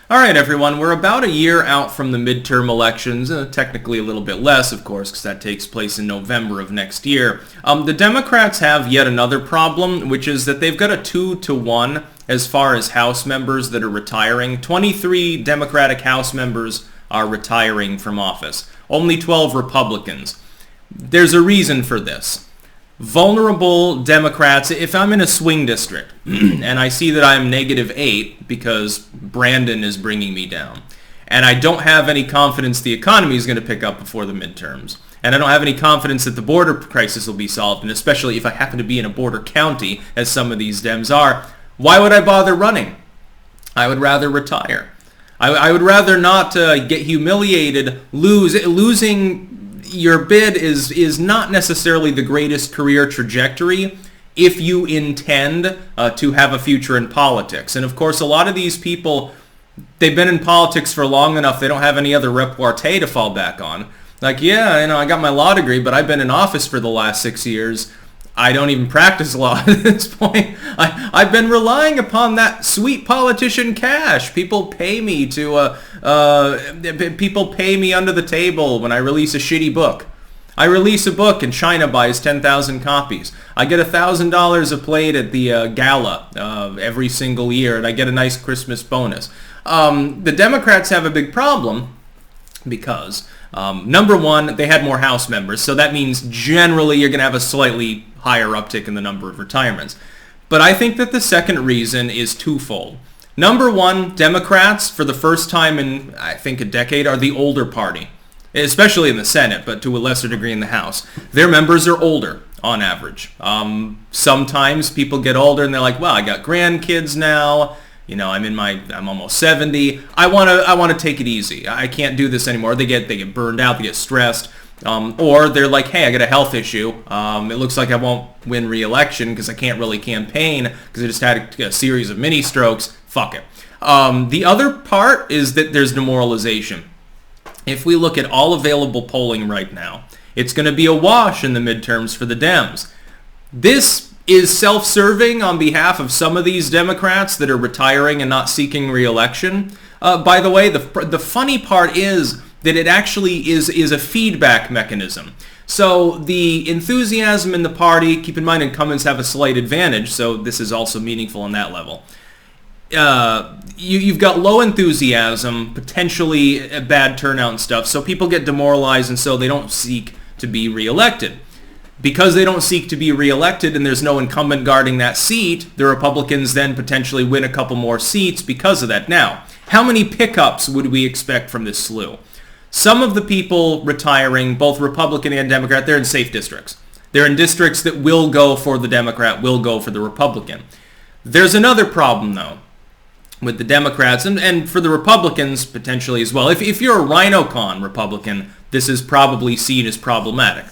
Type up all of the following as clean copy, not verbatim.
All right, everyone, we're about a year out from the midterm elections, technically a little bit less, of course, because that takes place in November of next year. The Democrats have yet another problem, which is that they've got a 2-to-1 as far as House members that are retiring. 23 Democratic House members are retiring from office. Only 12 Republicans. There's a reason for this. Vulnerable Democrats, if I'm in a swing district and I see that I'm -8 because Brandon is bringing me down, and I don't have any confidence the economy is going to pick up before the midterms, and I don't have any confidence that the border crisis will be solved, and especially if I happen to be in a border county, as some of these Dems are, why would I bother running? I would rather retire. I would rather not get humiliated. Losing your bid is not necessarily the greatest career trajectory if you intend to have a future in politics. And of course, a lot of these people, they've been in politics for long enough, they don't have any other repartee to fall back on. Like, yeah, I got my law degree, but I've been in office for the last 6 years. I don't even practice law at this point. I've been relying upon that sweet politician cash. People pay me people pay me under the table when I release a shitty book. I release a book and China buys 10,000 copies. I get $1,000 a plate at the gala every single year, and I get a nice Christmas bonus. The Democrats have a big problem because, number one, they had more House members, so that means generally you're going to have a slightly higher uptick in the number of retirements. But I think that the second reason is twofold. Number one, Democrats, for the first time in, I think, a decade, are the older party, especially in the Senate, but to a lesser degree in the House. Their members are older, on average. Sometimes people get older and they're like, well, I got grandkids now. You know, I'm almost 70. I want to take it easy. I can't do this anymore. They get burned out. They get stressed. Or they're like, hey, I got a health issue. It looks like I won't win re-election because I can't really campaign because I just had a series of mini strokes. Fuck it. The other part is that there's demoralization. If we look at all available polling right now, it's going to be a wash in the midterms for the Dems. This is self-serving on behalf of some of these Democrats that are retiring and not seeking re-election. By the way, the funny part is that it actually is a feedback mechanism. So the enthusiasm in the party, keep in mind incumbents have a slight advantage, so this is also meaningful on that level. You've got low enthusiasm, potentially a bad turnout and stuff, so people get demoralized and so they don't seek to be reelected. Because they don't seek to be reelected and there's no incumbent guarding that seat, the Republicans then potentially win a couple more seats because of that. Now, how many pickups would we expect from this slew? Some of the people retiring, both Republican and Democrat, they're in safe districts. They're in districts that will go for the Democrat, will go for the Republican. There's another problem, though, with the Democrats, and for the Republicans potentially as well. If you're a RhinoCon Republican, this is probably seen as problematic.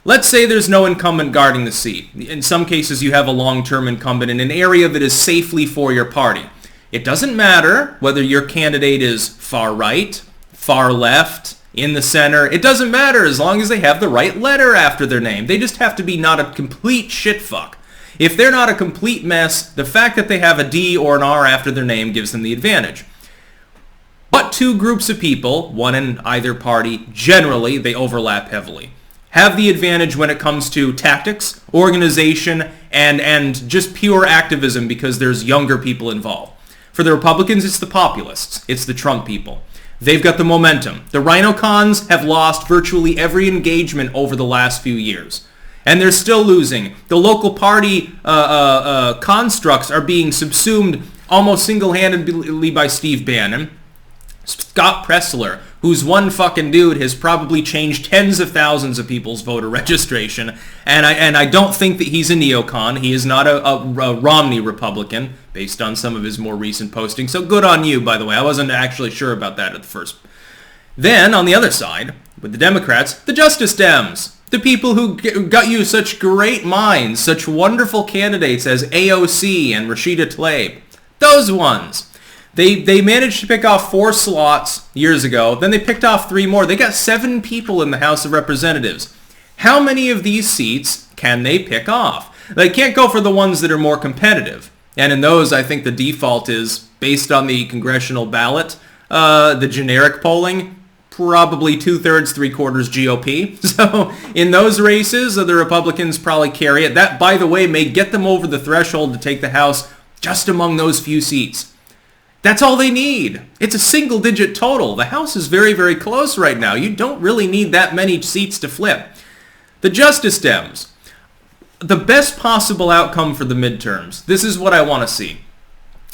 Let's say there's no incumbent guarding the seat. In some cases, you have a long-term incumbent in an area that is safely for your party. It doesn't matter whether your candidate is far right, far left, in the center. It doesn't matter as long as they have the right letter after their name. They just have to be not a complete shitfuck. If they're not a complete mess, the fact that they have a D or an R after their name gives them the advantage. But two groups of people, one in either party, generally they overlap heavily, have the advantage when it comes to tactics, organization, and just pure activism because there's younger people involved. For the Republicans, it's the populists. It's the Trump people. They've got the momentum. The RhinoCons have lost virtually every engagement over the last few years. And they're still losing. The local party constructs are being subsumed almost single-handedly by Steve Bannon. Scott Pressler, who's one fucking dude, has probably changed tens of thousands of people's voter registration. And I don't think that he's a neocon. He is not a Romney Republican, based on some of his more recent postings. So good on you, by the way. I wasn't actually sure about that at the first. Then, on the other side, with the Democrats, the Justice Dems. The people who got you such great minds, such wonderful candidates as AOC and Rashida Tlaib. Those ones. They managed to pick off 4 slots years ago. Then they picked off 3 more. They got 7 people in the House of Representatives. How many of these seats can they pick off? They can't go for the ones that are more competitive. And in those, I think the default is based on the congressional ballot, the generic polling, probably 2/3, 3/4 GOP. So in those races, the Republicans probably carry it. That, by the way, may get them over the threshold to take the House just among those few seats. That's all they need. It's a single-digit total. The House is very, very close right now. You don't really need that many seats to flip. The Justice Dems. The best possible outcome for the midterms. This is what I want to see.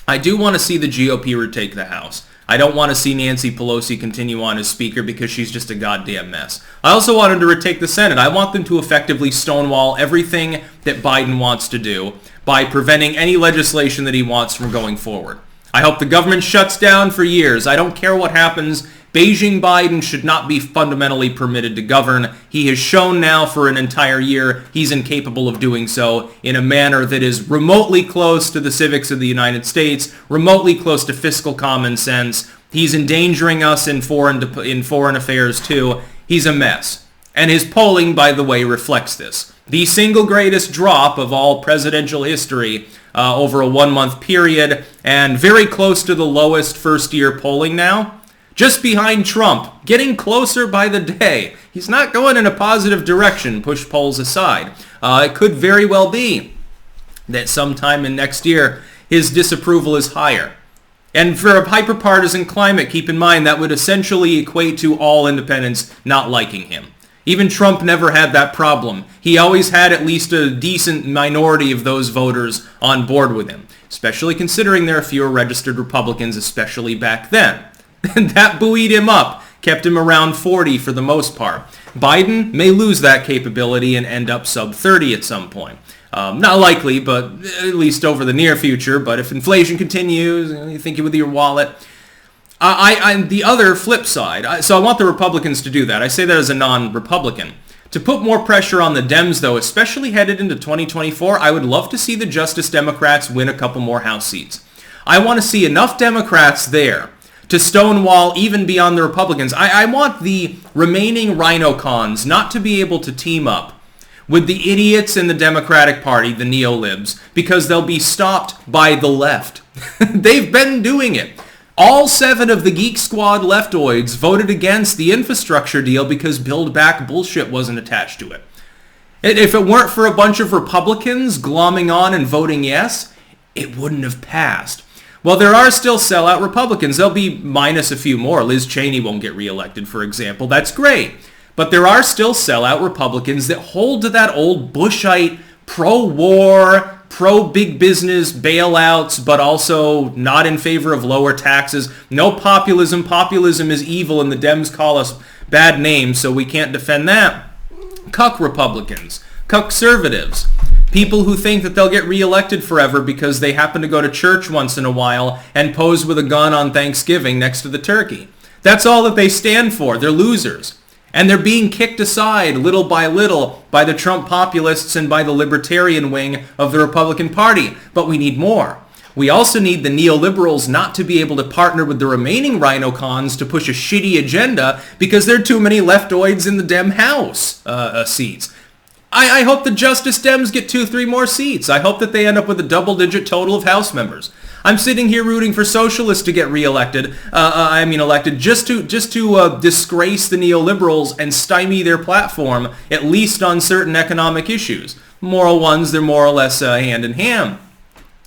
I do want to see the GOP retake the House. I don't want to see Nancy Pelosi continue on as Speaker because she's just a goddamn mess. I also want them to retake the Senate. I want them to effectively stonewall everything that Biden wants to do by preventing any legislation that he wants from going forward. I hope the government shuts down for years. I don't care what happens. Beijing Biden should not be fundamentally permitted to govern. He has shown now for an entire year he's incapable of doing so in a manner that is remotely close to the civics of the United States, remotely close to fiscal common sense. He's endangering us in foreign affairs too. He's a mess. And his polling, by the way, reflects this. The single greatest drop of all presidential history over a 1-month period, and very close to the lowest first-year polling now. Just behind Trump, getting closer by the day. He's not going in a positive direction, push polls aside. It could very well be that sometime in next year, his disapproval is higher. And for a hyper-partisan climate, keep in mind that would essentially equate to all independents not liking him. Even Trump never had that problem. He always had at least a decent minority of those voters on board with him, especially considering there are fewer registered Republicans, especially back then. And that buoyed him up, kept him around 40 for the most part. Biden may lose that capability and end up sub 30 at some point. Not likely, but at least over the near future. But if inflation continues, you think with your wallet. The other flip side, so I want the Republicans to do that. I say that as a non-Republican. To put more pressure on the Dems, though, especially headed into 2024, I would love to see the Justice Democrats win a couple more House seats. I want to see enough Democrats there to stonewall even beyond the Republicans. I want the remaining rhino cons not to be able to team up with the idiots in the Democratic Party, the neolibs, because they'll be stopped by the left. They've been doing it. All 7 of the Geek Squad leftoids voted against the infrastructure deal because Build Back bullshit wasn't attached to it. If it weren't for a bunch of Republicans glomming on and voting yes, it wouldn't have passed. Well, there are still sellout Republicans. They'll be minus a few more. Liz Cheney won't get reelected, for example. That's great. But there are still sellout Republicans that hold to that old Bushite pro-war, pro-big business bailouts, but also not in favor of lower taxes. No populism. Populism is evil, and the Dems call us bad names, so we can't defend that. Cuck Republicans. Cuck-servatives. People who think that they'll get reelected forever because they happen to go to church once in a while and pose with a gun on Thanksgiving next to the turkey. That's all that they stand for. They're losers. And they're being kicked aside little by little by the Trump populists and by the libertarian wing of the Republican Party. But we need more. We also need the neoliberals not to be able to partner with the remaining rhino cons to push a shitty agenda because there are too many leftoids in the Dem House seats. I hope the Justice Dems get 2-3 more seats. I hope that they end up with a double-digit total of House members. I'm sitting here rooting for socialists to get elected just to disgrace the neoliberals and stymie their platform, at least on certain economic issues. Moral ones, they're more or less hand in hand.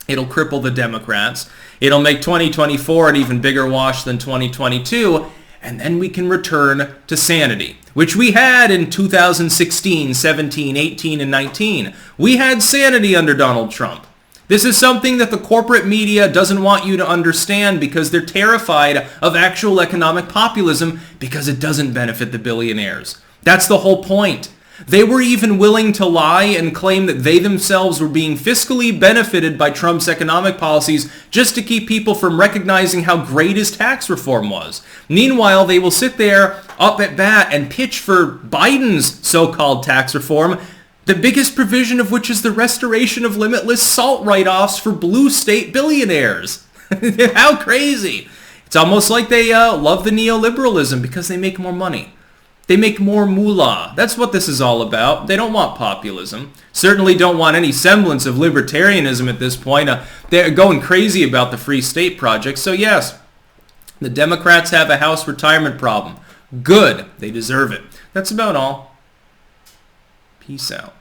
It'll cripple the Democrats. It'll make 2024 an even bigger wash than 2022. And then we can return to sanity, which we had in 2016, 17, 18, and 19. We had sanity under Donald Trump. This is something that the corporate media doesn't want you to understand because they're terrified of actual economic populism because it doesn't benefit the billionaires. That's the whole point. They were even willing to lie and claim that they themselves were being fiscally benefited by Trump's economic policies just to keep people from recognizing how great his tax reform was. Meanwhile, they will sit there up at bat and pitch for Biden's so-called tax reform, the biggest provision of which is the restoration of limitless SALT write-offs for blue state billionaires. How crazy. It's almost like they love the neoliberalism because they make more money. They make more moolah. That's what this is all about. They don't want populism. Certainly don't want any semblance of libertarianism at this point. They're going crazy about the Free State Project. So yes, the Democrats have a House retirement problem. Good. They deserve it. That's about all. Peace out.